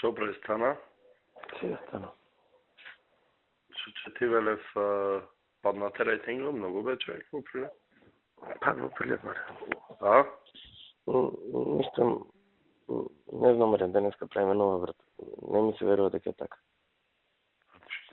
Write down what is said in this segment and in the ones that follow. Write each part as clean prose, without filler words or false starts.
Што престана? Сега стана. 4 лев падна рейтинга, многу бе човек во Прилеп. Па во Прилеп, маре. А? Ништо, не знам, маре, денеска правиме нова, брат. Не ми се верува дека е така.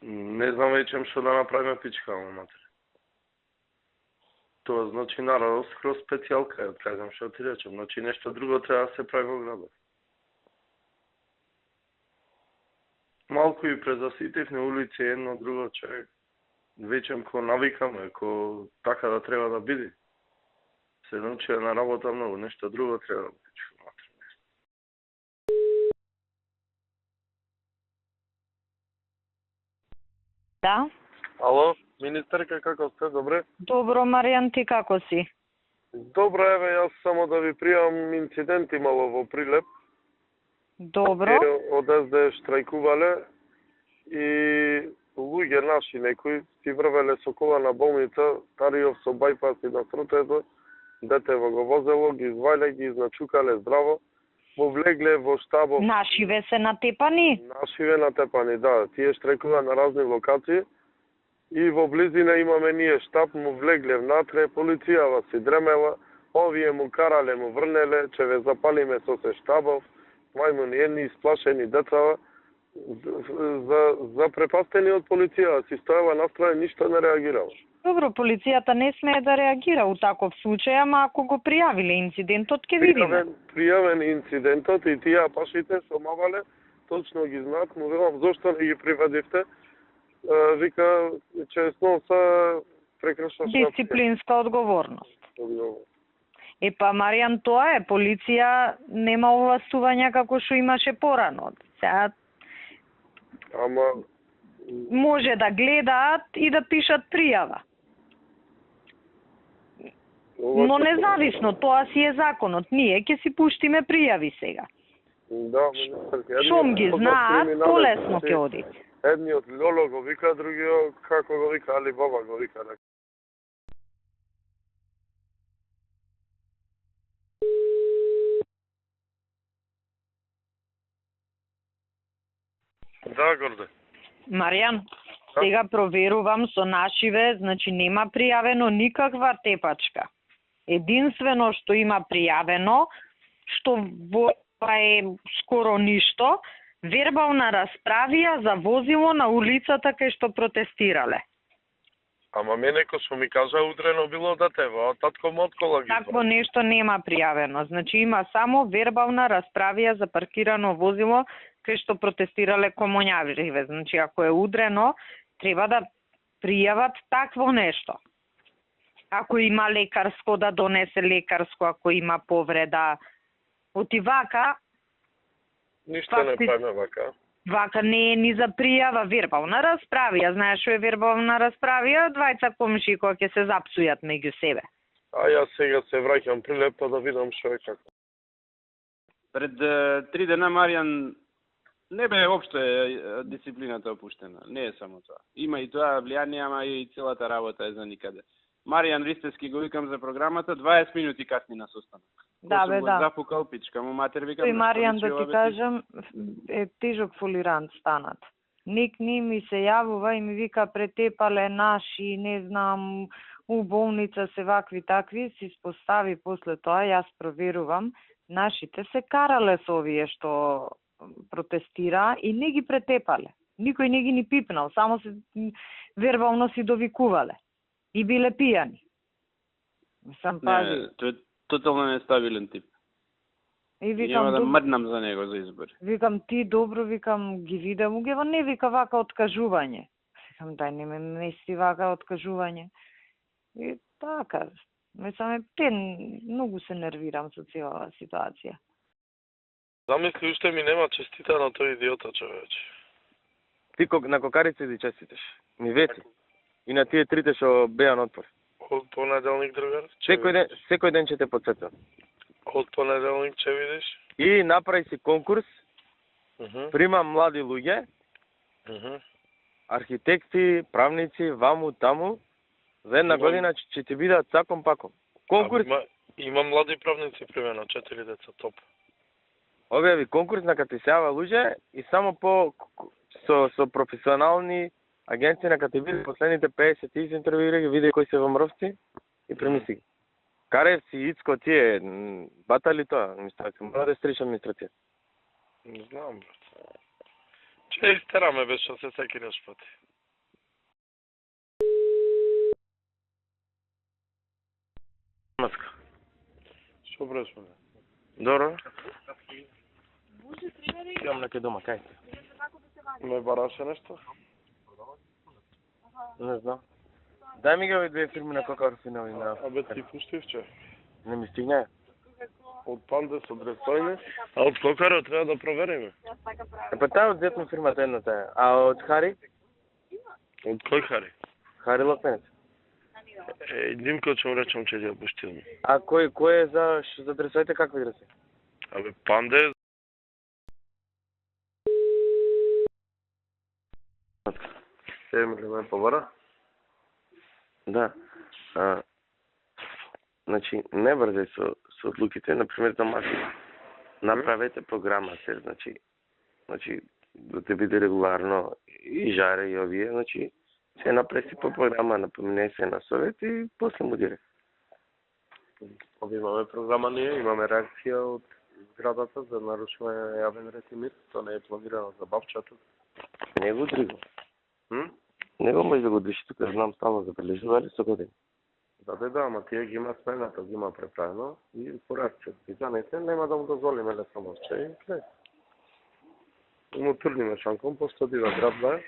Не знам веќе што да направиме пичка, матер. Тоа значи нарадост кроз специјалка, кажам што ти речем. Значи нешто друго треба да се прави во градот. Малку и презаситив на улици едно друго човек. Вечем ко навикаме, ко така да треба да биде. Се научи на работа многу, нешто друго треба да биде. Да. Ало, министерка, како сте? Добре? Добро, Маријан, ти како си? Добро, еве, јас само да ви пријавам инцидент имало во Прилеп. Добро. Од СД штрајкувале и луѓе наши некои си врвеле со кола на болница, Тариов со бајпас и на тротето, детево го возело, ги извајле, ги изначукале здраво, влегле во штабов. Нашиве се натепани? Нашиве натепани, да. Тие штрајкува на разни локации и во близина имаме ние штаб, му влегле внатре, полицијава си дремела, овие му карале, му врнеле, че ве запалиме со се штабов, мајмуни, едни исплашени децава, за препастени од полицијава, си стоела настрана, ништо не реагирала. Добро, полицијата не смее да реагира у таков случај, ама ако го пријавиле инцидентот, ќе видиме. Пријавен инцидентот и тие апашите со мавале, точно ги знаат, му велам, зошто не ги приведивте? Вика, честно са прекршаш дисциплинска одговорност. Епа, Маријан, тоа е, полиција нема овластувања како што имаше порано. Сега Ама може да гледаат и да пишат пријава. Но независно, тоа си е законот. Ние ќе си пуштиме пријави сега. Да, министерка. Шом ги знаат, полесно ќе оди. Едниот Лоло го вика, другиот како го вика, Али Баба го вика. Да, Горде. Маријан, сега проверувам со нашиве, значи нема пријавено никаква тепачка. Единствено што има пријавено, што е скоро ништо, вербална расправија за возило на улицата кај што протестирале. Ама мене ко што ми кажа утрено било детево, а татко му од кола ги. Такво нешто нема пријавено. Значи има само вербална расправија за паркирано возило кај што протестирале комуњавиве. Значи ако е удрено, треба да пријават такво нешто. Ако има лекарско, да донесе лекарско, ако има повреда. Оти вака, Ништо не правиме вака. Вака не е ни за пријава, вербална расправија. Знаеш што е вербална расправија? Двајца комши кои ќе се запсујат меѓу себе. А јас сега се враќам Прилеп да видам што е како. Пред 3 дена, Маријан, не бе општо дисциплината опуштена. Не е само тоа. Има и тоа влијание, ама и целата работа е за никаде. Маријан Ристевски го викам за програмата, 20 минути касни на состанок. Да, бе, да. Запукал пичка му матер, викам. Тој Маријан, да ти кажам, е тежок фолирант станат. Ник ни ми се јавува и ми вика претепале наши, не знам, у болница се вакви такви, си спостави после тоа, јас проверувам, нашите се карале со овие што протестира и не ги претепале. Никој не ги ни пипнал, само се вербално си довикувале. И биле пијани. Сам пази. Не, тој е тотално нестабилен тип. И викам, няма да мрднам за него за избори. Викам, ти добро, викам, ги видам, угева не вика вака откажување. Викам, дај не ме мести вака откажување. И така, многу се нервирам со цела ситуација. Замисли, уште ми нема честита на тој идиота, човече. Ти на кокарица ти честитеш. Ми вети. И на тие трите што беа на отпор. Од понеделник, другар? Секој ден ќе те подсетам. Од понеделник ќе видиш? И направи си конкурс, примам млади луѓе, архитекти, правници, ваму, таму, за една година ќе ти бидат цаком паком. Конкурс. Има млади правници примено, 4 деца, топ. објави конкурс на кај се јава луѓе и само со професионални агенции на кај ти види последните 50 ти се интервјуира ги, види кои се во мровци и премисли ги. Карев си Ицко тие, батали тоа, администрација, мора да стриш администрација. Не знам, брат. Че истераме без што се секираш пати. Маска. Што брешме? Добро. Имам некој дома, кај? Ме бараше нешто? Не знам. Дај ми ги овие две фирми на кокаорфинови на... Абе ти пуштив, че? Не ми стигне. Од Пандес, од Рестојне, а од Кокаро треба да провериме. Па таа од детна фирмата едната е. А од Хари? Од кој Хари? Хари Локменец. Димко ќе му речам че ја пуштил. А кој е за дресовите, какви дреси? Абе Пандес. Се ми ли ме побара? Да. Значи, не брзај со одлуките, например, за маси. Направете програма се, значи, да те биде регуларно и жаре и овие, значи, се напреси по програма, напомне се на совет и после му директ. Овие имаме програма ние, имаме реакција од зградата за нарушување на јавен ред и мир, тоа не е планирано за бавчата. Не го дриго. Не го може да го држи, тука знам стално забележували со години. Да, ама тие ги има смената, ги има преправено и по реакција. Питаните нема да му дозволиме да само че и край. Му турниме Шанкон, пошто дива град да е.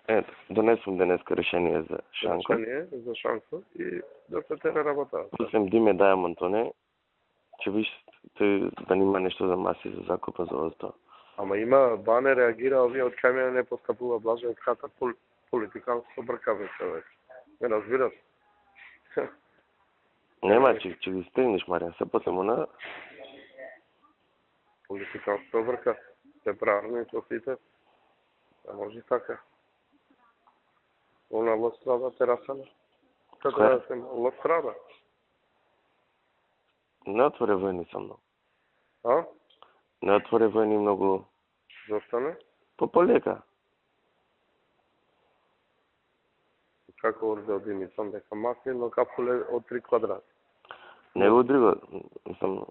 Ето, донесувам денеска решение за Шанко. Решение за Шанко и да се тера работа. Пуснем Диме Дајам Антоне, че виж, тој да нема нешто за маси, за закупа, за озто. Ама има, Бане реагира, овие од камера не постапува блаже од хата политиканство бркаве човек. Не разбираш? Нема, че ги стегнеш, Маријан, се после му на... Политиканство брка. Се правилни со сите. А може и така. Она Лострада терасана. Како да се Лострада? Не отвори војни со многу. А? Не отвори војни многу... Зошто не? Полека. Како орде од Димицон, дека маслино капуле од 3 квадрати. Не го друго, мислам...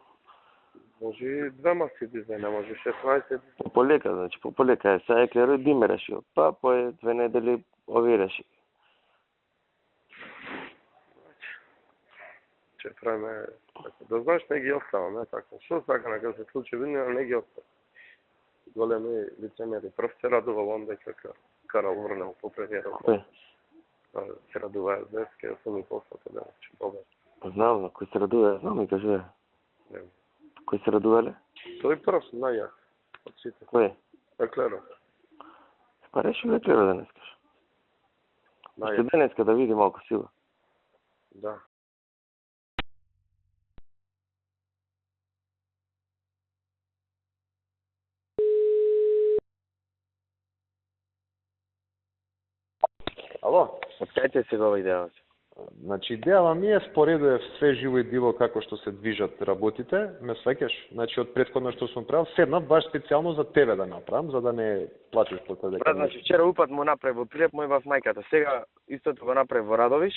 Може и 2 маси дизајна, може 16. Полека, значи, полека е. Сега еклеро Диме решил. Па, пое 2 недели ови реши. Че правиме... Да знаеш, не ги оставаме, така. Што така, нека се случи, видно, не ги оставаме. Големи лицемери. Прв се радувал он дека Карал врнал по премиерот. Кој? Се радува днес, ке сум и послата да че побед. Знам, кој се радува, знам и кажу. Кој се радувале? Тој прв, најак. Од сите. Кој? Еклеро. Па решил еклеро денес, кажу. Што денеска да види малку сила. Да. Ало? Од кај те сега ова идеја? Значи, идејава ми е споредува све живо и диво како што се движат работите, ме свеќаш. Значи, од претходно што сум правил, седнав баш специјално за тебе да направам, за да не плачеш по тоа дека... Брат, значи, вчера упат му направи во Прилеп, мој во мајката. Сега истото го направи во Радовиш.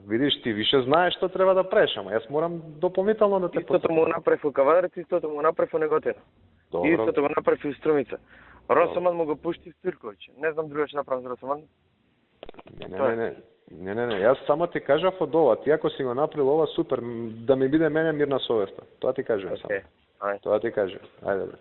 Видиш, ти више знаеш што треба да правиш, ама јас морам дополнително да те Истото му направи во Кавадарец, истото му направи во Неготина. Добро. Истото го направи во Струмица. Росоман му го пушти в Цирковиќ. Не знам друго што направам за Росоман. Не, јас само ти кажав од ова, ти ако си го направил ова, супер, да ми биде мене мирна совеста. Тоа ти кажувам само. Ајде. Тоа ти кажувам. Ајде, бре.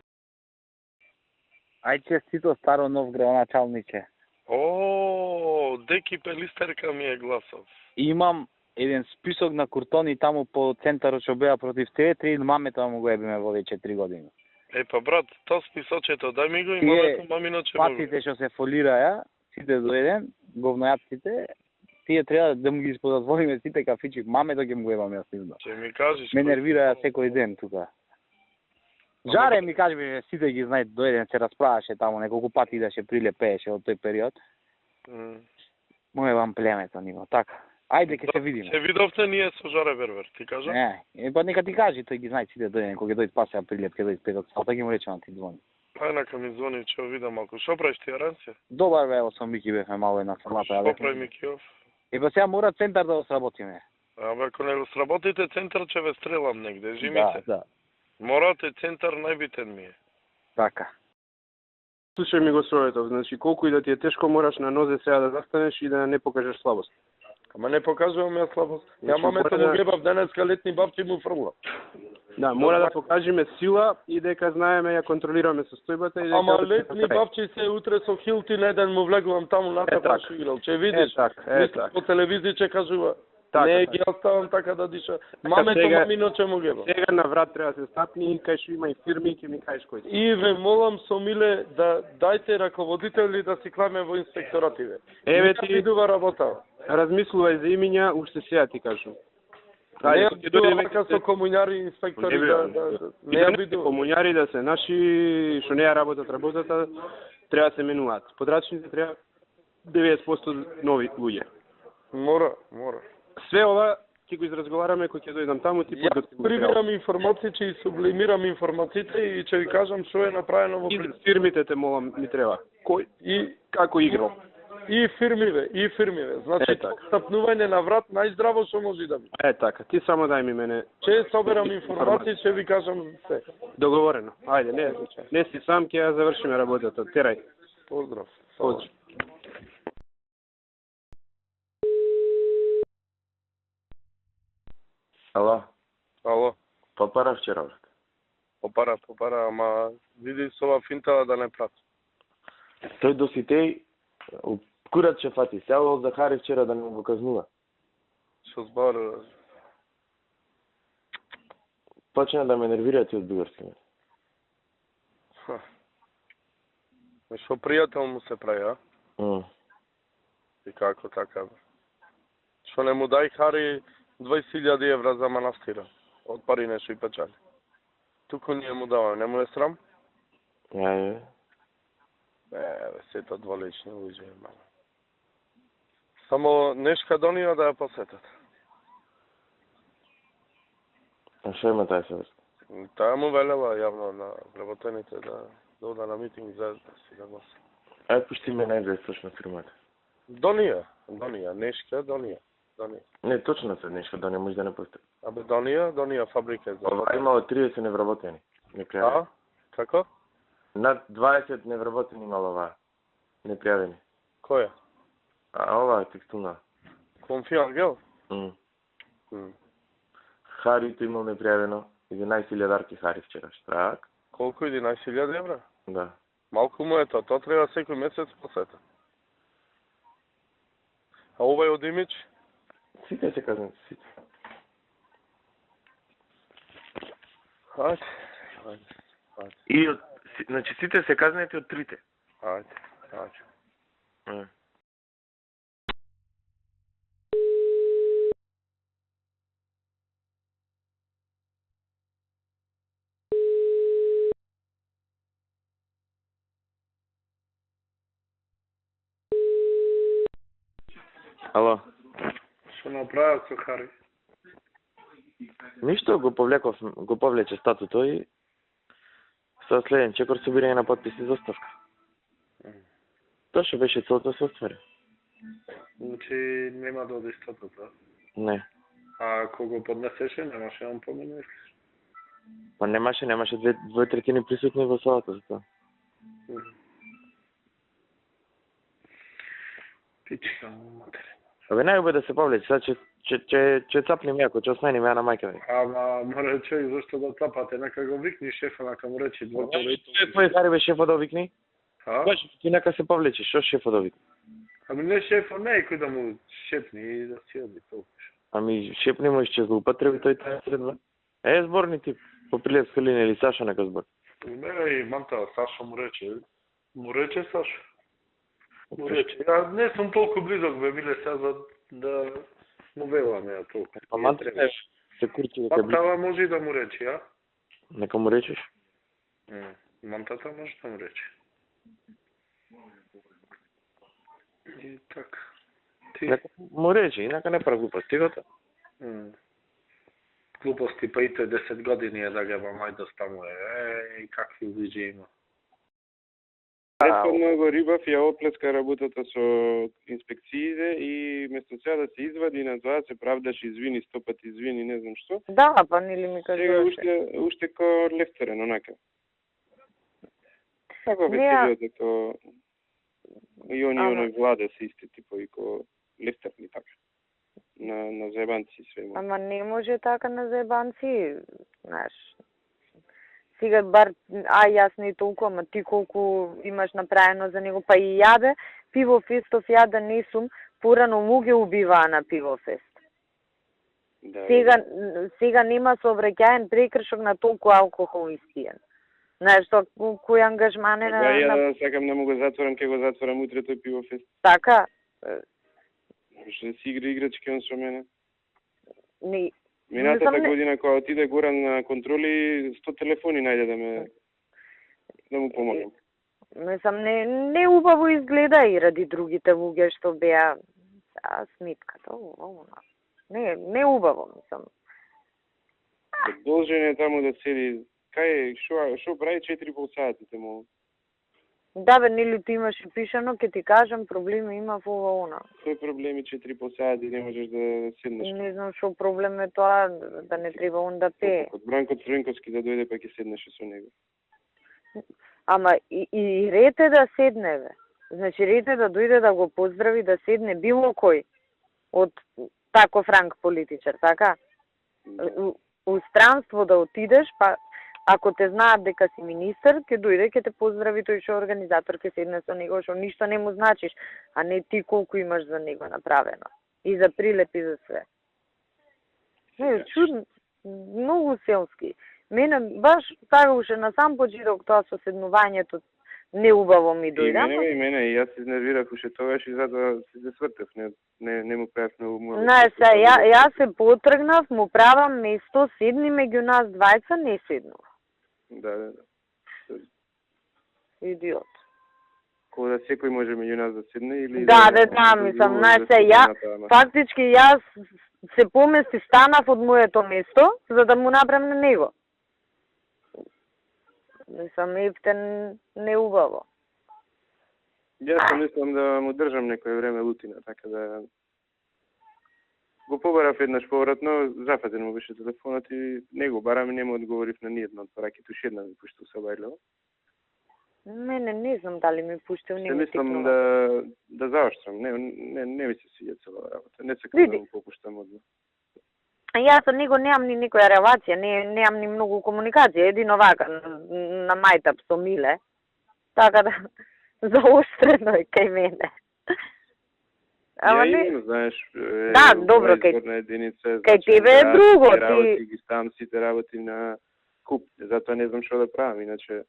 Ај честито старо нов градоначалниче. О, Деки Пелистерка ми е гласов. Имам еден список на куртони таму по центарот што беа против театри, мамета му го ебиме во веќе 3 години. Па брат, тоа списочето, дај ми го и Тие мамино че му. патите што се фолираја, сите до еден, говнојаците, тие треба да му ги испозатвориме сите кафичи, мамето ќе му го ебам јас нивно. Че ми кажеш. Ме нервираја секој ден тука. Жаре ми кажи, сите ги знаат, до еден се расправаше таму, неколку пати идеше Прилеп пееше од тој период. Му ебам племето ниво, така. Ајде, ќе се видиме. Се видовте ние со Жаре Бербер, ти кажа? Па нека ти кажи, тој ги знае сите дојден, кога дојде пасеа прилеп, ќе дојде 5 сата, ќе му рече на ти звони. Па нека ми звони, ќе го видам малку. Шо правиш ти, Аренција? Добар бе, со Мики бевме мало една салата. Шо прави Микиов? Па сега мора центар да го сработиме. Абе, ако не го сработите центар, ќе ве стрелам негде, жимите. Да. Морате центар, најбитен ми е. Така. Слушај ми го советов, значи колку и да ти е тешко, мораш на нозе сега да застанеш и да не покажеш слабост. Ама не покажувам ја слабост. Значи, Ја мамета мора му да- гебав денеска летни бабци му фрла. Да, мора да покажеме сила и дека знаеме ја контролираме состојбата и дека... Ама летни бабци се утре со Хилтин еден му влегувам таму на така. што играл. Ќе видиш. така. По телевизија ќе кажува. Така, Не така. ги оставам така да диша. Мамето сега- мамино ќе му геба. Сега на врат треба да се стапни и кај што има и фирми, ќе ми кажеш кој си. И ве молам со миле да дајте раководители да си кламе во инспекторативе. Еве Нека ти- видува работа. Размислувај за имиња, уште сега ти кажам. Не Ајде, ја ќе видува дојде вака веќе со комуњари и инспектори Не, да и не ја да видува. комуњари да се наши што не ја работата, треба да се менуваат. Подрачните треба 90% нови луѓе. Мора. Све ова ќе го изразговараме кој ќе дојдам таму, ти Ја подготви материјал. прибирам информации, че и сублимирам информациите и ќе ви кажам што е направено во И фирмите те молам, ми треба. Кој и како играл? и фирмиве. Значи така. стапнување на врат најздраво што може да биде. Така, ти само дај ми мене. Ќе соберам информации, ќе ви кажам се. Договорено. Ајде, не си сам, ќе ја завршиме работата. Терај. Поздрав. Поздрав. Ало, попара вчера уште. Попара, ама види со ова финта да не прати. Тој до сите курат ќе фати. Сеал Захари вчера да не го казнува. Со збор Почна да ме нервира ти од бугарски. Што пријател му се прави, а? И како така? Што не му дај Хари 20.000 евра за манастира. Од пари нешто и печали. Туку ние му даваме, не му е срам? Сето дволични луѓе, мало. Само нешка до нија да ја посетат. А што има тај се врска? Таа му велела јавно на вработените да ода на митинг за да си да гласа. Ај пушти ме најде точно фирмата. До нија, нешка до нија. Не, точно се нешто да не може да не постои. Абе до нија фабрика за. Ова имало 30 невработени. Непријавени. А? Како? Над 20 невработени имало ова. Непријавени. Која? А ова е текстилна. Конфи Ангел? Харито имал непријавено 11.000 арки Хари вчера. Штрак? Колку 11.000 евра? Да. Малку му е тоа треба секој месец посета. А овај од Имидж? Сите се казнат, сите. Ајде. И од, значи сите се казнати од трите. Ајде. Ало. Што направат со Хари? Ништо го повлече статуто и со следен чекор собирање на подписи за оставка. Тоа што беше целото се оствари. Значи нема да оди статута. Не. А кога поднесеше, немаше да му помине? Па немаше две третини присутни во салата за тоа. Пичка матере. Абе најубаво да се повлече, сега ќе цапнем јако, ќе оснајнем ја на мајка ми. Ама мора човек зашто да цапате, нека го викни шефа, нека му речи двојка речи. Твој Хари бе шефот да викни? А? Баш ти нека се повлече, што шефот да викни? Ами не шефа, не кој да му шепни и да си оди толку. Ами шепни му ќе злоупотреби тој таа средба. Зборни тип, по Прилепска линија или Саша нека збор. Не, и манта, Саша му рече. Му рече Саша. Му рече. Ја не сум толку близок, бе, миле, сега за да му велам ја толку. А манта се курчи дека би. Мантава може и да му рече, ја? Нека му речеш. Мантата може да му рече. И така. Му речи, инака не прави глупости, гото. Глупости, па и тој 10 години е да ги мајдос таму и какви луѓе има. Претходно го рибав ја оплеска работата со инспекциите и место сега да се извади на тоа се правдаш извини, 100 пати извини, не знам што. Да, па нели ми Сега кажуваше. уште ко лефтерен, онака. Како ве Не, периодето и они Ама- оној владе се исти типови ко лефтерни така. На заебанци све има. Ама не може така на заебанци, знаеш. Сега бар, јас не толку, ама ти колку имаш направено за него, па и јаде, пивофестов ја да не сум, порано му ги убиваа на пивофест. Да, Сега нема сообраќаен прекршок на толку алкохол испиен. Знаеш, што кој ангажман е да, на ја сакам да му го затворам, ќе го затворам утре тој пивофест. така, Што си игра играчки он со мене. не, Минатата не- година кога отиде Горан на контроли, 100 телефони најде да му помогам. мислам, не убаво изгледа и ради другите луѓе што беа снитката, не убаво, мислам. Должен е таму да седи. Кај шо прави 4,5 сати му? Да бе, нели ти имаш и пишано, ќе ти кажам, проблеми има во ова она. Кој проблеми 4,5 сати не можеш да седнеш? Не знам што проблем е тоа, да не треба он да пее. Од Бранко Црвенковски да дојде па ќе седнеше со него. Ама и ред е да седне, бе. Значи ред е да дојде да го поздрави, да седне било кој од таков ранг политичар, така? У странство да отидеш, па ако те знаат дека си министер, ќе дојде, ќе те поздрави тој што организатор, ќе седне со него, што ништо не му значиш, а не ти колку имаш за него направено. И за прилеп и за све. Не, чудно, многу селски. Мене баш така уште на сам почеток тоа со седнувањето неубаво ми И дојде. мене, и јас се изнервирав уште тогаш и затоа се свртев, не му правев многу. Знаеш, јас се потргнав, му правам место, седни меѓу нас двајца, не седнува. Да. Идиот. Кога да секој може меѓу нас да седне или Да, мислам, знаеш, фактички јас се помести станав од моето место, за да му направам на него. Мислам, ефтен неубаво. Јас мислам да му држам некој време лутина, така да го побарав еднаш повратно, зафатен му беше телефонот и него барам и не му одговорив на ниедно од пораките, уште една ми пуштил со Бајлево. Мене не знам дали ми пуштил, не Се ми мислам тикнува. да заоштрам, не ми се свиѓа цела работа, не сакам да му попуштам одма. Јас со него немам ни никоја релација, немам ни многу комуникација, едино вака, на мајтап со Миле. Така да, заострено е кај мене. Ама Ја не, имам, знаеш, Да, добро, кај тебе е друго, ти- работи ги ставам сите работи на куп, затоа не знам што да правам, иначе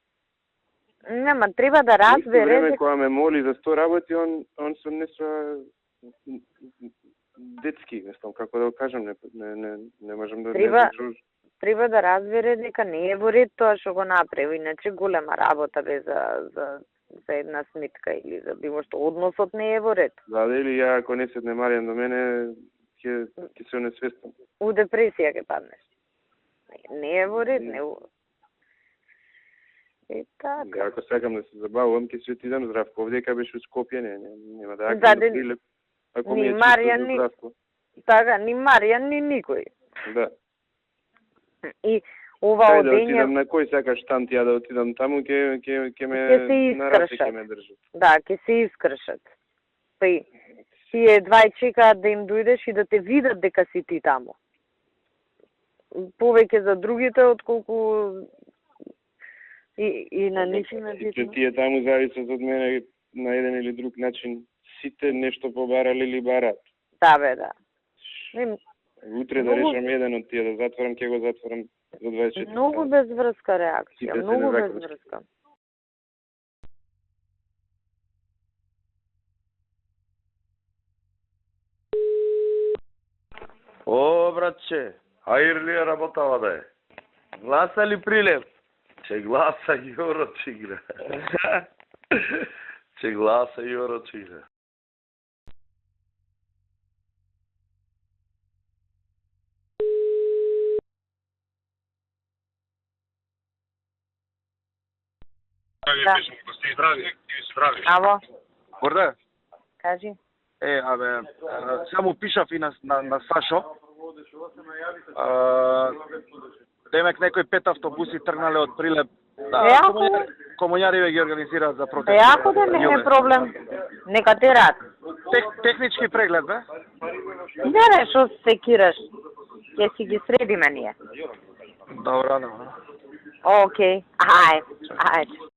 нема, треба да исто време разбере, кога ме моли за 100 работи, он се нешто детски, не знам како да го кажам, не можам да Треба- не знам што. треба да разбере дека не е во ред тоа што го направи, иначе голема работа бе за една сметка или за било што, односот не е во ред. Да, или ја ако не седне Маријан до мене, ќе се онесвестам. У депресија ќе паднеш. Не е во ред, не е. Е така. Ако сакам да се забавувам, ќе се отидам здравко. Овдека беше у Скопје, нема да Да, ја прилеп. Ако ми ни е Маријан, чисто ни- здравко. Така, ни Маријан, ни никој. Да. И ова Кај да одење, отидам на кој сакаш штант ја да отидам таму, ќе ме Ќе се на раце искршат. ќе ме држат. да, ќе се искршат. Па и тие двај чекаат да им дојдеш и да те видат дека си ти таму. Повеќе за другите отколку и на нив им е И битно. тие таму зависат од мене на еден или друг начин. Сите нешто побарале или барат. Да, бе, да. Не, Утре да Многу- решам еден од тие да затворам, ќе го затворам за 24 многу сата. безврска реакција, Сите се многу незаконски. безврска. О, братче, Хајр ли е работава да е? гласа ли прилеп? Че гласа Јоро Чигре. Че гласа Јоро Чигре. Да. Ало, Горде? кажи. Само пишав и на Сашо. Демек некои 5 автобуси тргнале од Прилеп. Комуњари ги организираат за протест. Ако да не е проблем, нека те рад. Технички преглед, бе? Не, што се кираш? Ќе си ги средиме ние. Добро. Окей, ајде.